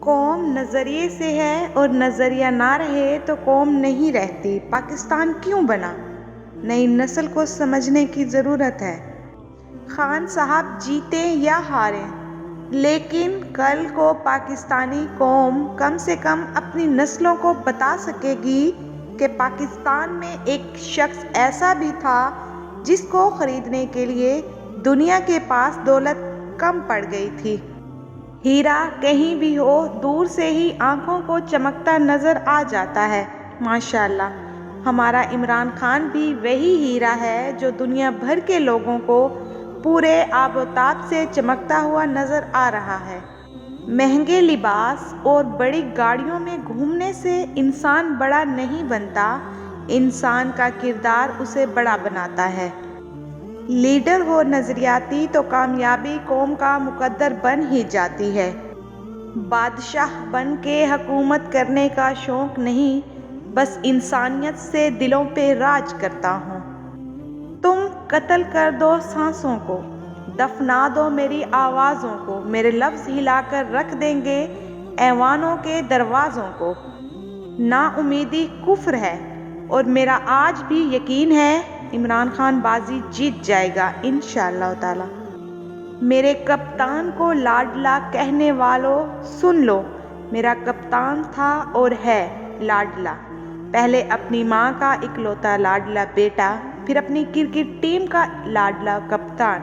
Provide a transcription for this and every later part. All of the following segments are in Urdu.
قوم نظریے سے ہے اور نظریہ نہ رہے تو قوم نہیں رہتی۔ پاکستان کیوں بنا؟ نئی نسل کو سمجھنے کی ضرورت ہے۔ خان صاحب جیتیں یا ہاریں، لیکن کل کو پاکستانی قوم کم سے کم اپنی نسلوں کو بتا سکے گی کہ پاکستان میں ایک شخص ایسا بھی تھا جس کو خریدنے کے لیے دنیا کے پاس دولت کم پڑ گئی تھی۔ ہیرا کہیں بھی ہو، دور سے ہی آنکھوں کو چمکتا نظر آ جاتا ہے۔ ماشاءاللہ، ہمارا عمران خان بھی وہی ہیرا ہے جو دنیا بھر کے لوگوں کو پورے آب و تاب سے چمکتا ہوا نظر آ رہا ہے۔ مہنگے لباس اور بڑی گاڑیوں میں گھومنے سے انسان بڑا نہیں بنتا، انسان کا کردار اسے بڑا بناتا ہے۔ لیڈر ہو نظریاتی تو کامیابی قوم کا مقدر بن ہی جاتی ہے۔ بادشاہ بن کے حکومت کرنے کا شوق نہیں، بس انسانیت سے دلوں پہ راج کرتا ہوں۔ تم قتل کر دو سانسوں کو، دفنا دو میری آوازوں کو، میرے لفظ ہلا کر رکھ دیں گے ایوانوں کے دروازوں کو۔ نا امیدی کفر ہے اور میرا آج بھی یقین ہے عمران خان بازی جیت جائے گا انشاءاللہ تعالی۔ میرے کپتان کو لاڈلا کہنے والوں سن لو، میرا کپتان تھا اور ہے لاڈلا۔ پہلے اپنی ماں کا اکلوتا لاڈلا بیٹا، پھر اپنی کرکٹ ٹیم کا لاڈلا کپتان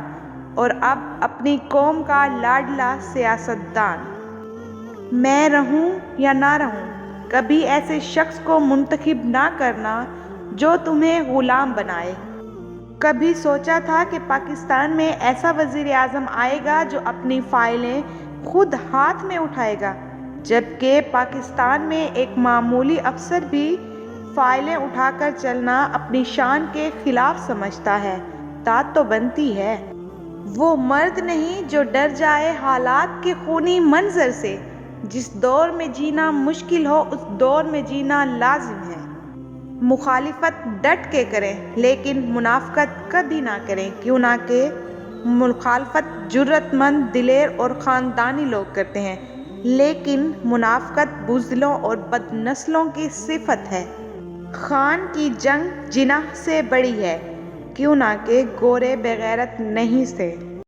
اور اب اپنی قوم کا لاڈلا سیاستدان۔ میں رہوں یا نہ رہوں، کبھی ایسے شخص کو منتخب نہ کرنا جو تمہیں غلام بنائے۔ کبھی سوچا تھا کہ پاکستان میں ایسا وزیر اعظم آئے گا جو اپنی فائلیں خود ہاتھ میں اٹھائے گا، جبکہ پاکستان میں ایک معمولی افسر بھی فائلیں اٹھا کر چلنا اپنی شان کے خلاف سمجھتا ہے۔ داد تو بنتی ہے۔ وہ مرد نہیں جو ڈر جائے حالات کے خونی منظر سے۔ جس دور میں جینا مشکل ہو اس دور میں جینا لازم ہے۔ مخالفت ڈٹ کے کریں لیکن منافقت کبھی نہ کریں، کیوں نہ کہ مخالفت جرأت مند، دلیر اور خاندانی لوگ کرتے ہیں، لیکن منافقت بزدلوں اور بد نسلوں کی صفت ہے۔ خان کی جنگ جناح سے بڑی ہے، کیوں نہ کہ گورے بغیرت نہیں سے۔